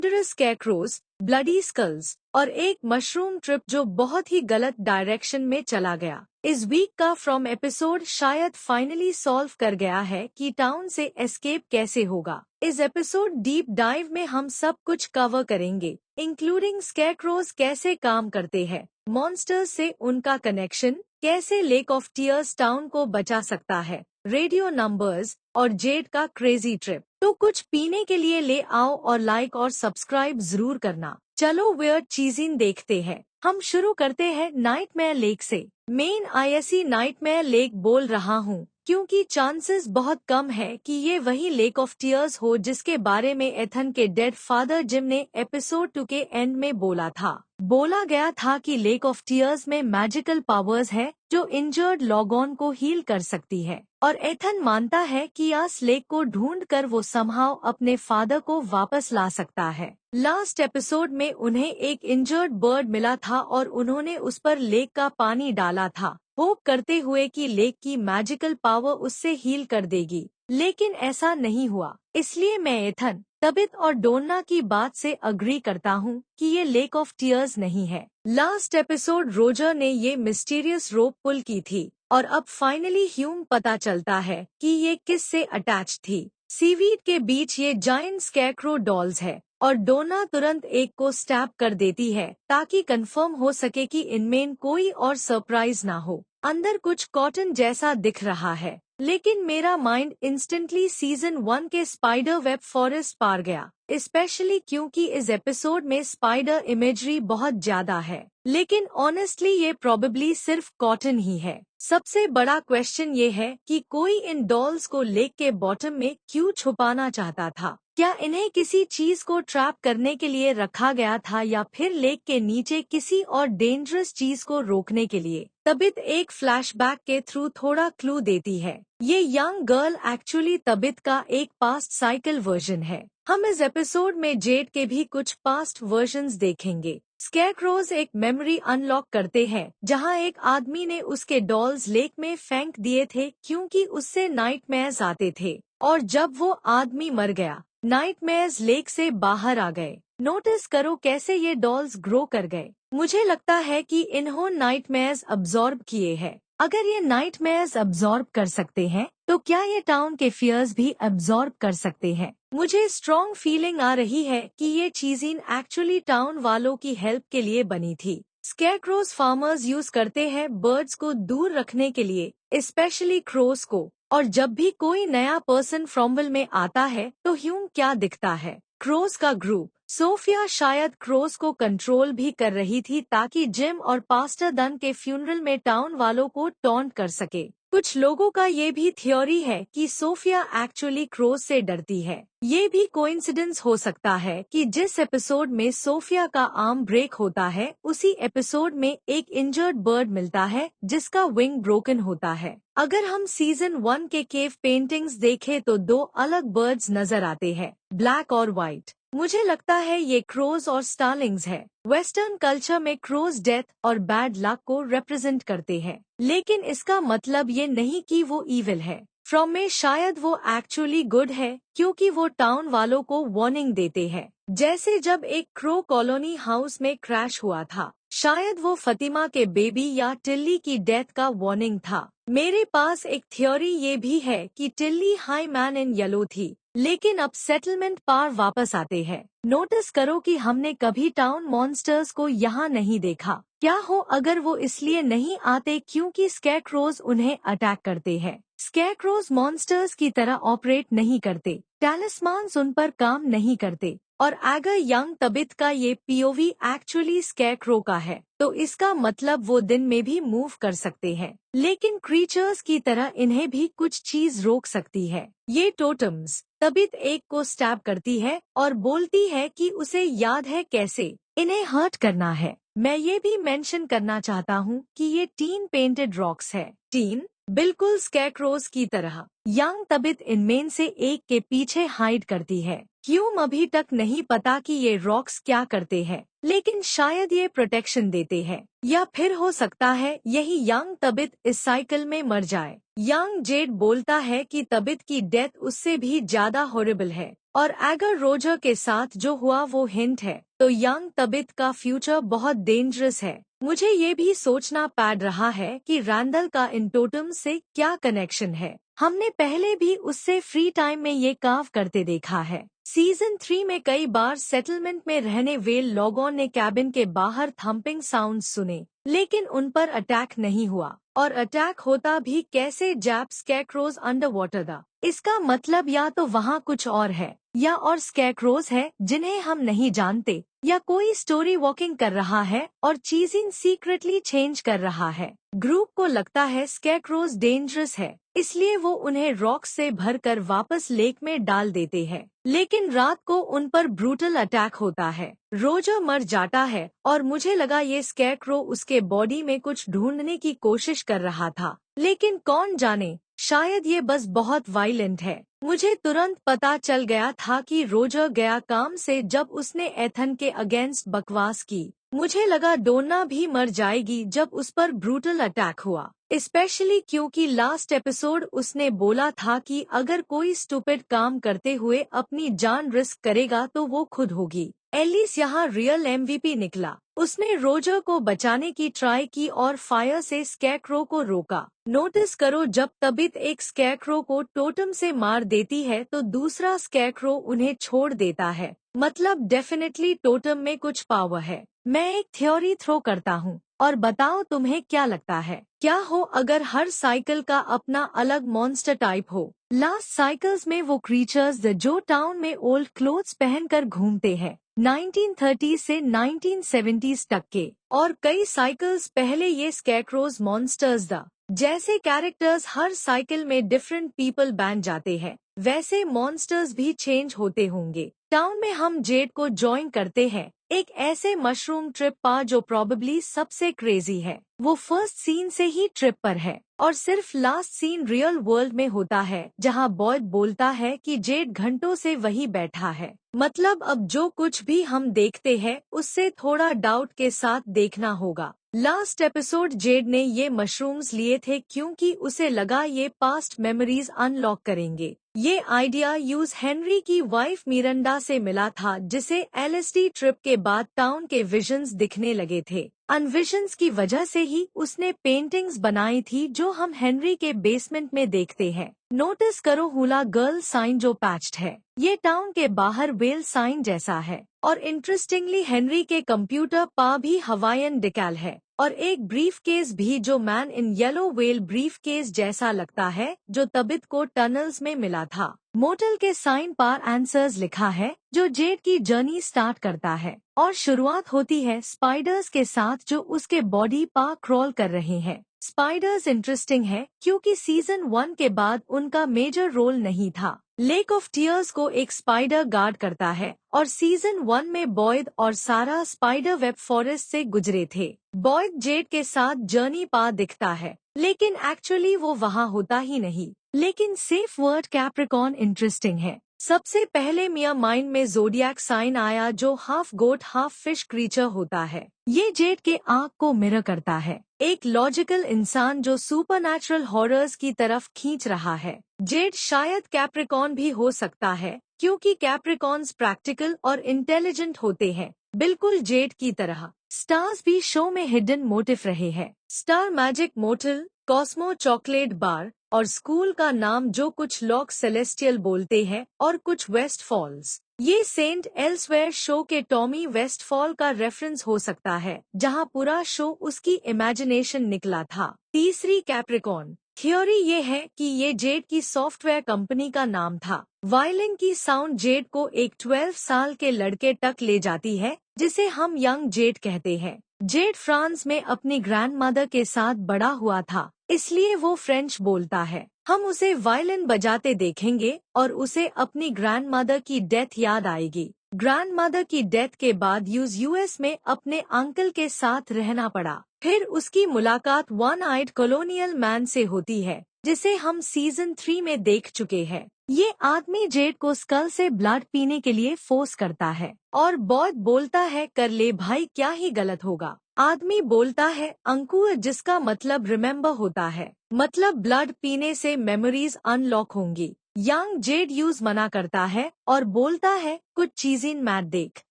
स्कैरक्रोज, bloody sculls और एक mushroom trip जो बहुत ही गलत डायरेक्शन में चला गया। इस वीक का फ्रॉम एपिसोड शायद फाइनली सॉल्व कर गया है कि टाउन से एस्केप कैसे होगा। इस एपिसोड डीप डाइव में हम सब कुछ कवर करेंगे, इंक्लूडिंग स्कैरक्रोज कैसे काम करते हैं, मॉन्स्टर्स से उनका कनेक्शन, कैसे लेक ऑफ टीयर्स टाउन को बचा सकता है, रेडियो नंबर्स और जेड का क्रेजी ट्रिप। तो कुछ पीने के लिए ले आओ और लाइक और सब्सक्राइब जरूर करना। चलो वियर्ड चीज़ें देखते हैं। हम शुरू करते हैं नाइटमेयर लेक से। मेन आईएससी नाइटमेयर लेक बोल रहा हूँ क्योंकि चांसेस बहुत कम है कि ये वही लेक ऑफ टीयर्स हो जिसके बारे में एथन के डेड फादर जिम ने एपिसोड 2 के एंड में बोला था। बोला गया था कि लेक ऑफ टीयर्स में मैजिकल पावर्स है जो इंजर्ड लॉगॉन को हील कर सकती है, और एथन मानता है कि इस लेक को ढूंढकर वो समहाउ अपने फादर को वापस ला सकता है। लास्ट एपिसोड में उन्हें एक इंजर्ड बर्ड मिला था और उन्होंने उस पर लेक का पानी डाला था, होप करते हुए कि लेक की मैजिकल पावर उससे हील कर देगी, लेकिन ऐसा नहीं हुआ। इसलिए मैं एथन, तबित और डोन्ना की बात से अग्री करता हूँ कि ये लेक ऑफ टीयर्स नहीं है। लास्ट एपिसोड रोजर ने ये मिस्टीरियस रोप पुल की थी और अब फाइनली ह्यूम पता चलता है कि ये किस से अटैच थी। सीवीड के बीच ये जायंट स्कैरक्रो डॉल्स है और डोना तुरंत एक को स्टैप कर देती है ताकि कंफर्म हो सके कि इनमें कोई और सरप्राइज ना हो। अंदर कुछ कॉटन जैसा दिख रहा है, लेकिन मेरा माइंड इंस्टेंटली सीजन 1 के स्पाइडर वेब फॉरेस्ट पार गया, स्पेशली क्योंकि इस एपिसोड में स्पाइडर इमेजरी बहुत ज्यादा है। लेकिन ऑनेस्टली ये प्रोबेबली सिर्फ कॉटन ही है। सबसे बड़ा क्वेश्चन ये है कि कोई इन डॉल्स को लेक के बॉटम में क्यों छुपाना चाहता था। क्या इन्हें किसी चीज को ट्रैप करने के लिए रखा गया था या फिर लेक के नीचे किसी और डेंजरस चीज को रोकने के लिए। तबित एक फ्लैशबैक के थ्रू थोड़ा क्लू देती है। ये यंग गर्ल एक्चुअली तबित का एक पास्ट साइकिल वर्जन है। हम इस एपिसोड में जेड के भी कुछ पास्ट वर्जन्स देखेंगे। स्कैरक्रोज एक मेमोरी अनलॉक करते हैं जहां एक आदमी ने उसके डॉल्स लेक में फेंक दिए थे क्योंकि उससे नाइटमेयर्स आते थे, और जब वो आदमी मर गया नाइटमेयर्स लेक से बाहर आ गए। नोटिस करो कैसे ये डॉल्स ग्रो कर गए। मुझे लगता है कि इन्होंने नाइटमेयर्स अब्सॉर्ब किए हैं। अगर ये नाइटमेयर्स अब्सॉर्ब कर सकते हैं तो क्या ये टाउन के फियर्स भी अब्सॉर्ब कर सकते हैं। मुझे स्ट्रॉन्ग फीलिंग आ रही है कि ये चीजें एक्चुअली टाउन वालों की हेल्प के लिए बनी थी। स्कैरक्रोज फार्मर्स यूज करते हैं बर्ड्स को दूर रखने के लिए, स्पेशली क्रोस को, और जब भी कोई नया पर्सन फ्रॉम्बल में आता है तो ह्यूम क्या दिखता है, क्रोस का ग्रुप। सोफिया शायद क्रोस को कंट्रोल भी कर रही थी ताकि जिम और पास्टर डन के फ्यूनरल में टाउन वालों को टॉन्ट कर सके। कुछ लोगों का ये भी थ्योरी है कि सोफिया एक्चुअली क्रोस से डरती है। ये भी कोइंसिडेंस हो सकता है कि जिस एपिसोड में सोफिया का आर्म ब्रेक होता है उसी एपिसोड में एक इंजर्ड बर्ड मिलता है जिसका विंग ब्रोकन होता है। अगर हम सीजन 1 के केव पेंटिंग्स देखें तो 2 अलग बर्ड्स नजर आते हैं, ब्लैक और व्हाइट। मुझे लगता है ये क्रोज और स्टार्लिंग्स है। वेस्टर्न कल्चर में क्रोज डेथ और बैड लक को रिप्रेजेंट करते हैं, लेकिन इसका मतलब ये नहीं कि वो इविल है। फ्रॉम में शायद वो एक्चुअली गुड है क्योंकि वो टाउन वालों को वार्निंग देते हैं, जैसे जब एक क्रो कॉलोनी हाउस में क्रैश हुआ था। शायद वो फतिमा के बेबी या टिल्ली की डेथ का वार्निंग था। मेरे पास एक थ्योरी ये भी है कि टिल्ली हाई मैन इन येलो थी, लेकिन अब सेटलमेंट पार वापस आते हैं। नोटिस करो कि हमने कभी टाउन मॉन्स्टर्स को यहाँ नहीं देखा। क्या हो अगर वो इसलिए नहीं आते क्योंकि स्कैरक्रोज उन्हें अटैक करते हैं। स्कैरक्रोज मॉन्स्टर्स की तरह ऑपरेट नहीं करते, टैलिस्मान्स उन पर काम नहीं करते, और अगर यंग तबित का ये पीओवी एक्चुअली स्कैरक्रो का है तो इसका मतलब वो दिन में भी मूव कर सकते हैं, लेकिन क्रीचर्स की तरह इन्हें भी कुछ चीज रोक सकती है। ये टोटम्स। तबित एक को स्टैब करती है और बोलती है कि उसे याद है कैसे इन्हें हर्ट करना है। मैं ये भी मेंशन करना चाहता हूँ कि ये टीन पेंटेड रॉक्स है। टीन बिल्कुल स्कैरक्रोज की तरह। यंग तबित इनमें से एक के पीछे हाइड करती है। क्यूम अभी तक नहीं पता कि ये रॉक्स क्या करते हैं, लेकिन शायद ये प्रोटेक्शन देते हैं, या फिर हो सकता है यही यंग तबित इस साइकिल में मर जाए। यंग जेड बोलता है कि तबित की डेथ उससे भी ज्यादा हॉरिबल है, और अगर रोजर के साथ जो हुआ वो हिंट है, तो यंग तबित का फ्यूचर बहुत डेंजरस है। मुझे ये भी सोचना पड़ रहा है कि रैंडल का इन टोटम से क्या कनेक्शन है। हमने पहले भी उससे फ्री टाइम में ये काम करते देखा है। सीजन 3 में कई बार सेटलमेंट में रहने वेल लोगों ने कैबिन के बाहर थम्पिंग साउंड सुने, लेकिन उन पर अटैक नहीं हुआ, और अटैक होता भी कैसे जैप स्कैरक्रोज अंडर वाटर था। इसका मतलब या तो वहाँ कुछ और है, या और स्कैरक्रोज है जिन्हें हम नहीं जानते, या कोई स्टोरी वॉकिंग कर रहा है और चीजिंग सीक्रेटली चेंज कर रहा है। ग्रुप को लगता है स्कैरक्रोज डेंजरस है, इसलिए वो उन्हें रॉक से भरकर वापस लेक में डाल देते हैं, लेकिन रात को उन पर ब्रूटल अटैक होता है। रोजर मर जाता है, और मुझे लगा ये स्कैरक्रो उसके बॉडी में कुछ ढूंढने की कोशिश कर रहा था, लेकिन कौन जाने, शायद ये बस बहुत वायलेंट है। मुझे तुरंत पता चल गया था कि रोजर गया काम से जब उसने एथन के अगेंस्ट बकवास की। मुझे लगा डोना भी मर जाएगी जब उस पर ब्रूटल अटैक हुआ, स्पेशली क्योंकि लास्ट एपिसोड उसने बोला था कि अगर कोई स्टूपिड काम करते हुए अपनी जान रिस्क करेगा तो वो खुद होगी। एलिस यहाँ रियल एमवीपी निकला। उसने रोजर को बचाने की ट्राई की और फायर से स्कैरक्रो को रोका। नोटिस करो, जब तबित एक स्कैरक्रो को टोटम से मार देती है तो दूसरा स्कैरक्रो उन्हें छोड़ देता है, मतलब डेफिनेटली टोटम में कुछ पावर है। मैं एक थ्योरी थ्रो करता हूँ, और बताओ तुम्हें क्या लगता है। क्या हो अगर हर साइकिल का अपना अलग मॉन्स्टर टाइप हो। लास्ट साइकिल्स में वो क्रीचर्स जो टाउन में ओल्ड क्लोथ्स पहनकर घूमते हैं, 1930 से 1970s तक के, और कई साइकिल्स पहले ये स्कैरक्रोज मॉन्स्टर्स द जैसे कैरेक्टर्स हर साइकिल में डिफरेंट पीपल बन जाते हैं, वैसे मॉन्स्टर्स भी चेंज होते होंगे। टाउन में हम जेड को ज्वाइन करते हैं, एक ऐसे मशरूम ट्रिप पर जो प्रोबेबली सबसे क्रेजी है। वो फर्स्ट सीन से ही ट्रिप पर है, और सिर्फ लास्ट सीन रियल वर्ल्ड में होता है, जहां बॉयड बोलता है कि जेड घंटों से वही बैठा है। मतलब अब जो कुछ भी हम देखते हैं उससे थोड़ा डाउट के साथ देखना होगा। लास्ट एपिसोड जेड ने ये मशरूम्स लिए थे क्योंकि उसे लगा ये पास्ट मेमोरीज अनलॉक करेंगे। ये आइडिया यूज हेनरी की वाइफ मिरंडा से मिला था, जिसे एलएसडी ट्रिप के बाद टाउन के विजन्स दिखने लगे थे। अन विजन्स की वजह से ही उसने पेंटिंग्स बनाई थी जो हम हेनरी के बेसमेंट में देखते हैं। नोटिस करो हुला गर्ल साइन जो पैच्ड है, ये टाउन के बाहर वेल साइन जैसा है, और इंटरेस्टिंगली हेनरी के कंप्यूटर पा भी हवाईयन डिकैल है, और एक ब्रीफ केस भी जो man in yellow well brief case जैसा लगता है, जो तबित को टनल्स में मिला था। मोटल के साइन पर आंसर्स लिखा है, जो जेड की जर्नी स्टार्ट करता है, और शुरुआत होती है स्पाइडर्स के साथ जो उसके बॉडी पर क्रॉल कर रहे हैं। स्पाइडर्स इंटरेस्टिंग है क्योंकि सीजन 1 के बाद उनका मेजर रोल नहीं था। लेक ऑफ टीयर्स को एक स्पाइडर गार्ड करता है, और सीजन 1 में बॉयड और सारा स्पाइडर वेब फॉरेस्ट से गुजरे थे। बॉयड जेड के साथ जर्नी पा दिखता है, लेकिन एक्चुअली वो वहाँ होता ही नहीं। लेकिन सेफ वर्ड कैप्रिकॉर्न इंटरेस्टिंग है। सबसे पहले मिया माइंड में जोडियक साइन आया जो हाफ गोट हाफ फिश क्रीचर होता है। ये जेड के आँख को मिरर करता है, एक लॉजिकल इंसान जो सुपरनैचुरल हॉरर्स की तरफ खींच रहा है। जेड शायद कैप्रिकॉर्न भी हो सकता है क्योंकि कैप्रिकॉर्न्स प्रैक्टिकल और इंटेलिजेंट होते हैं, बिल्कुल जेड की तरह। स्टार्स भी शो में हिडन मोटिव रहे हैं। Star magic motel, Cosmo chocolate bar, और स्कूल का नाम जो कुछ लोग सेलेस्टियल बोलते हैं और कुछ वेस्ट फॉल्स। ये सेंट एल्सवेयर शो के टॉमी वेस्टफॉल का रेफरेंस हो सकता है, जहां पूरा शो उसकी इमेजिनेशन निकला था। तीसरी कैप्रिकॉर्न थ्योरी ये है कि ये जेड की सॉफ्टवेयर कंपनी का नाम था। वायलिन की साउंड जेड को एक 12 साल के लड़के तक ले जाती है, जिसे हम यंग जेड कहते हैं। जेड फ्रांस में अपनी ग्रैंडमदर के साथ बड़ा हुआ था, इसलिए वो फ्रेंच बोलता है। हम उसे वायलिन बजाते देखेंगे और उसे अपनी ग्रैंडमदर की डेथ याद आएगी। ग्रैंडमदर की डेथ के बाद यूएस में अपने अंकल के साथ रहना पड़ा। फिर उसकी मुलाकात वन आइड कॉलोनियल मैन से होती है, जिसे हम सीजन 3 में देख चुके हैं। ये आदमी जेड को स्कल से ब्लड पीने के लिए फोर्स करता है और बॉयड बोलता है कर ले भाई, क्या ही गलत होगा। आदमी बोलता है अंकुर, जिसका मतलब रिमेम्बर होता है, मतलब ब्लड पीने से मेमोरीज अनलॉक होंगी। यंग जेड यूज मना करता है और बोलता है कुछ चीजें मत देख,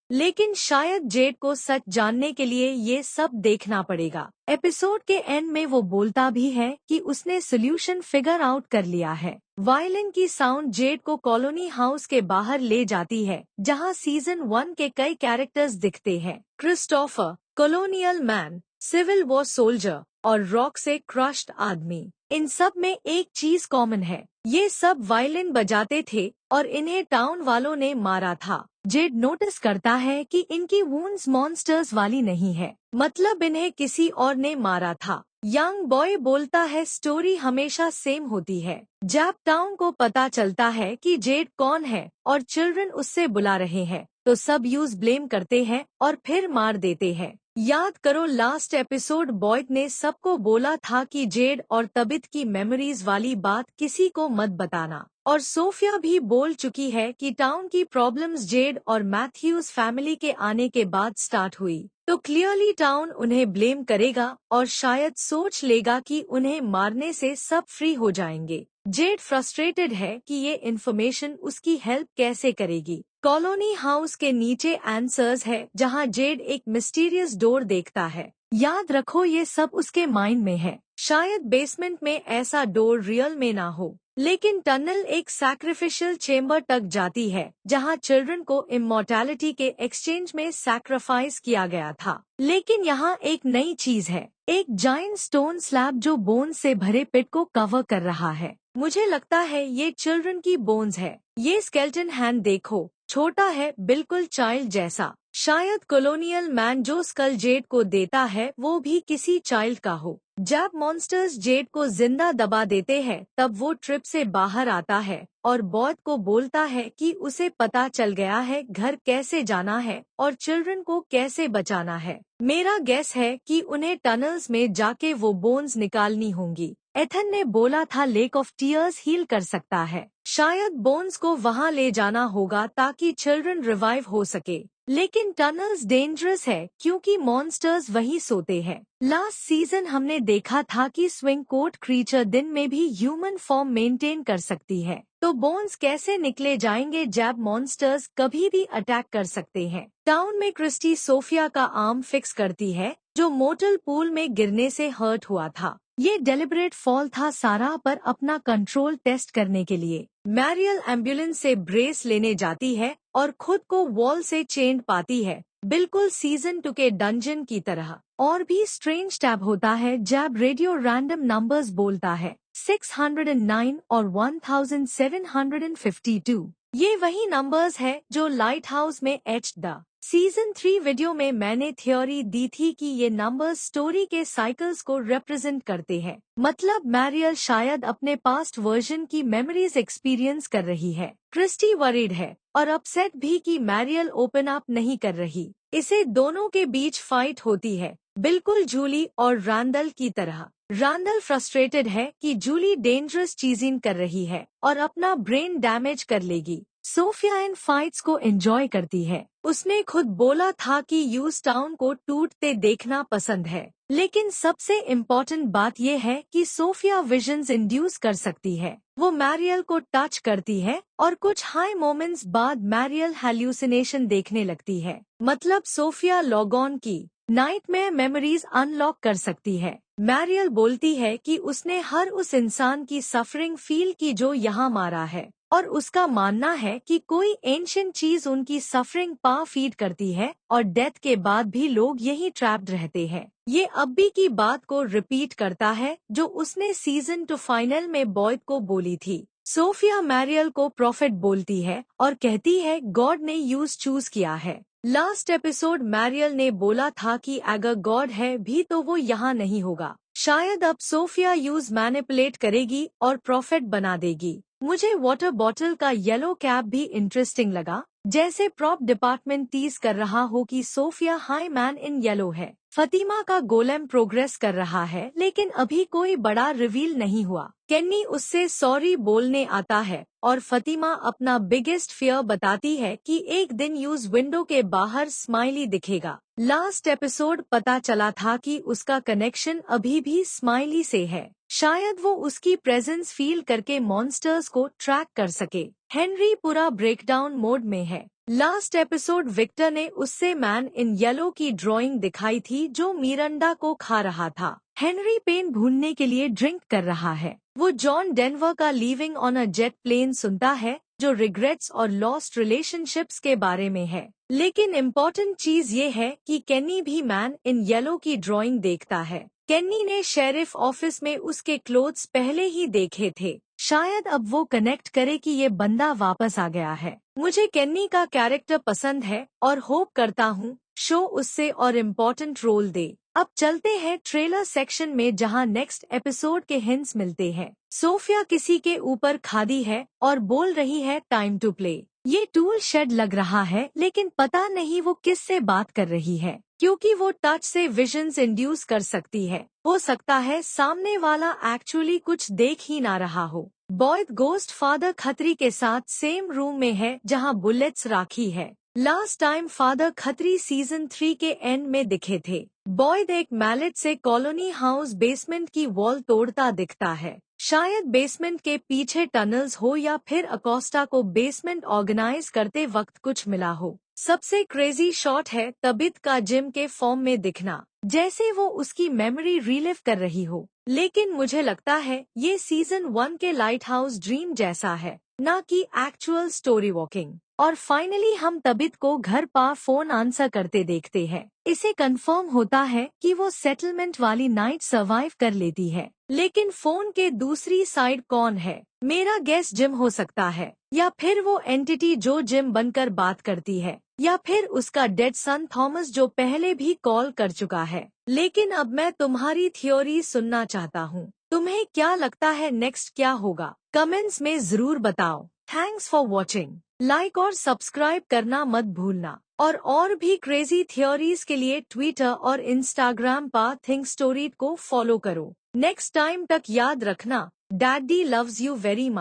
लेकिन शायद जेड को सच जानने के लिए ये सब देखना पड़ेगा। एपिसोड के एंड में वो बोलता भी है कि उसने सोल्यूशन फिगर आउट कर लिया है। वायलिन की साउंड जेड को कॉलोनी हाउस के बाहर ले जाती है, जहां सीजन 1 के कई कैरेक्टर्स दिखते हैं। Christopher, colonial man, civil war soldier और रॉक से क्रश्ड आदमी। इन सब में एक चीज कॉमन है, ये सब वायलिन बजाते थे और इन्हें टाउन वालों ने मारा था। जेड नोटिस करता है कि इनकी वुंड्स मॉन्स्टर्स वाली नहीं है, मतलब इन्हें किसी और ने मारा था। यंग बॉय बोलता है स्टोरी हमेशा सेम होती है। जब टाउन को पता चलता है कि जेड कौन है और चिल्ड्रन उससे बुला रहे हैं, तो सब यूज ब्लेम करते हैं और फिर मार देते हैं। याद करो लास्ट एपिसोड बॉयड ने सबको बोला था कि जेड और तबित की मेमोरीज वाली बात किसी को मत बताना, और सोफिया भी बोल चुकी है कि टाउन की प्रॉब्लम्स जेड और मैथ्यूज फैमिली के आने के बाद स्टार्ट हुई। तो क्लियरली टाउन उन्हें ब्लेम करेगा और शायद सोच लेगा कि उन्हें मारने से सब फ्री हो जाएंगे। जेड फ्रस्ट्रेटेड है कि ये इन्फॉर्मेशन उसकी हेल्प कैसे करेगी। कॉलोनी हाउस के नीचे आंसर्स है, जहां जेड एक मिस्टीरियस डोर देखता है। याद रखो ये सब उसके माइंड में है। शायद बेसमेंट में ऐसा डोर रियल में ना हो, लेकिन टनल एक सैक्रिफिशियल चेम्बर तक जाती है, जहां चिल्ड्रन को इमॉर्टैलिटी के एक्सचेंज में सैक्रिफाइस किया गया था। लेकिन यहाँ एक नई चीज है, एक जाइंट स्टोन स्लैब जो बोन्स से भरे पिट को कवर कर रहा है। मुझे लगता है ये चिल्ड्रन की बोन्स है। ये स्केलेटन हैंड देखो, छोटा है, बिल्कुल चाइल्ड जैसा। शायद कॉलोनियल मैन जो स्कल जेड को देता है वो भी किसी चाइल्ड का हो। जब मॉन्स्टर्स जेड को जिंदा दबा देते हैं, तब वो ट्रिप से बाहर आता है और बॉयड को बोलता है कि उसे पता चल गया है घर कैसे जाना है और चिल्ड्रन को कैसे बचाना है। मेरा गेस है कि उन्हें टनल्स में जाके वो बोन्स निकालनी होंगी। एथन ने बोला था लेक ऑफ टीयर्स हील कर सकता है। शायद बोन्स को वहां ले जाना होगा ताकि चिल्ड्रन रिवाइव हो सके। लेकिन टनल्स डेंजरस है क्योंकि मॉन्स्टर्स वहीं सोते हैं। लास्ट सीजन हमने देखा था कि स्विंग कोट क्रीचर दिन में भी ह्यूमन फॉर्म मेंटेन कर सकती है, तो बोन्स कैसे निकले जाएंगे जब मॉन्स्टर्स कभी भी अटैक कर सकते हैं। टाउन में क्रिस्टी सोफिया का आर्म फिक्स करती है, जो मोटल पूल में गिरने से हर्ट हुआ था। ये डेलिब्रेट फॉल था सारा पर अपना कंट्रोल टेस्ट करने के लिए। मैरियल एम्बुलेंस से ब्रेस लेने जाती है और खुद को वॉल से चेंड पाती है, बिल्कुल सीजन 2 के डंजन की तरह। और भी स्ट्रेंज टैब होता है जब रेडियो रैंडम नंबर्स बोलता है 609 और 1752। ये वही नंबर्स है जो लाइट हाउस में एच्ड द सीजन 3 वीडियो में मैंने थ्योरी दी थी कि ये नंबर्स स्टोरी के साइकिल्स को रिप्रेजेंट करते हैं। मतलब मैरियल शायद अपने पास्ट वर्जन की मेमोरीज एक्सपीरियंस कर रही है। क्रिस्टी वरीड है और अपसेट भी कि मैरियल ओपन अप नहीं कर रही। इसे दोनों के बीच फाइट होती है, बिल्कुल जूली और रैंडल की तरह। रैंडल फ्रस्ट्रेटेड है कि जूली डेंजरस चीजिंग कर रही है और अपना ब्रेन डैमेज कर लेगी। सोफिया इन फाइट्स को एंजॉय करती है। उसने खुद बोला था कि यूज टाउन को टूटते देखना पसंद है। लेकिन सबसे इम्पोर्टेंट बात यह है कि सोफिया विजन्स इंड्यूस कर सकती है। वो मैरियल को टच करती है और कुछ हाई मोमेंट्स बाद मैरियल हैल्यूसिनेशन देखने लगती है। मतलब सोफिया लॉगऑन की नाइटमेयर मेमोरीज अनलॉक कर सकती है। मैरियल बोलती है कि उसने हर उस इंसान की सफरिंग फील की जो यहाँ मारा है, और उसका मानना है कि कोई एंशिएंट चीज उनकी सफरिंग पा फीड करती है और डेथ के बाद भी लोग यही ट्रैप्ड रहते हैं। ये अब्बी की बात को रिपीट करता है जो उसने सीजन 2 फाइनल में बॉयड को बोली थी। सोफिया मैरियल को प्रॉफिट बोलती है और कहती है गॉड ने यूज चूज किया है। लास्ट एपिसोड मैरियल ने बोला था कि अगर गॉड है भी तो वो यहाँ नहीं होगा। शायद अब सोफिया यूज मैनिपुलेट करेगी और प्रॉफिट बना देगी। मुझे वाटर बॉटल का येलो कैप भी इंटरेस्टिंग लगा, जैसे प्रॉप डिपार्टमेंट टीज कर रहा हो कि Sophia high man in yellow है। फतिमा का गोलेम प्रोग्रेस कर रहा है, लेकिन अभी कोई बड़ा रिवील नहीं हुआ। केन्नी उससे सॉरी बोलने आता है और फतिमा अपना बिगेस्ट फियर बताती है कि एक दिन यूज विंडो के बाहर स्माइली दिखेगा। लास्ट एपिसोड पता चला था कि उसका कनेक्शन अभी भी स्माइली से है। शायद वो उसकी प्रेजेंस फील करके मॉन्स्टर्स को ट्रैक कर सके। हेनरी पूरा ब्रेकडाउन मोड में है। लास्ट एपिसोड विक्टर ने उससे मैन इन येलो की ड्राइंग दिखाई थी जो मिरंडा को खा रहा था। हेनरी पेन भूनने के लिए ड्रिंक कर रहा है। वो जॉन डेनवर का leaving on a jet plane सुनता है, जो रिग्रेट्स और लॉस्ट रिलेशनशिप्स के बारे में है। लेकिन इम्पोर्टेंट चीज ये है कि केन्नी भी मैन इन येलो की ड्राइंग देखता है। केन्नी ने शेरिफ ऑफिस में उसके क्लोथ्स पहले ही देखे थे। शायद अब वो कनेक्ट करे कि ये बंदा वापस आ गया है। मुझे केन्नी का कैरेक्टर पसंद है और होप करता हूँ शो उससे और इम्पोर्टेंट रोल दे। अब चलते हैं ट्रेलर सेक्शन में, जहां नेक्स्ट एपिसोड के हिंट्स मिलते हैं। सोफिया किसी के ऊपर खादी है और बोल रही है टाइम टू प्ले। ये टूल शेड लग रहा है, लेकिन पता नहीं वो किससे बात कर रही है, क्योंकि वो टच से विजन्स इंड्यूस कर सकती है। हो सकता है सामने वाला एक्चुअली कुछ देख ही ना रहा हो। बॉयड गोस्ट फादर खत्री के साथ सेम रूम में है जहां बुलेट्स राखी है। Last time father Khatri season 3 के एंड में दिखे थे। बॉयड एक मैलेट से कॉलोनी हाउस बेसमेंट की वॉल तोड़ता दिखता है। शायद बेसमेंट के पीछे टनल्स हो या फिर अकोस्टा को बेसमेंट ऑर्गेनाइज करते वक्त कुछ मिला हो। सबसे क्रेजी शॉट है तबित का जिम के फॉर्म में दिखना, जैसे वो उसकी मेमोरी रिलिव कर रही हो। लेकिन मुझे लगता है ये सीजन 1 के लाइट हाउस ड्रीम जैसा है, न कि एक्चुअल स्टोरी वॉकिंग। और फाइनली हम तबित को घर पा फोन आंसर करते देखते हैं। इसे कंफर्म होता है कि वो सेटलमेंट वाली नाइट सरवाइव कर लेती है। लेकिन फोन के दूसरी साइड कौन है? मेरा गेस जिम हो सकता है, या फिर वो एंटिटी जो जिम बनकर बात करती है, या फिर उसका डेड सन थॉमस जो पहले भी कॉल कर चुका है। लेकिन अब मैं तुम्हारी थ्योरी सुनना चाहता हूँ। तुम्हें क्या लगता है नेक्स्ट क्या होगा? कमेंट्स में जरूर बताओ। Thanks for watching. लाइक और सब्सक्राइब करना मत भूलना। और भी क्रेजी थ्योरीज के लिए ट्विटर और इंस्टाग्राम पर थिंक स्टोरी को फॉलो करो। नेक्स्ट टाइम तक याद रखना, daddy loves you very much.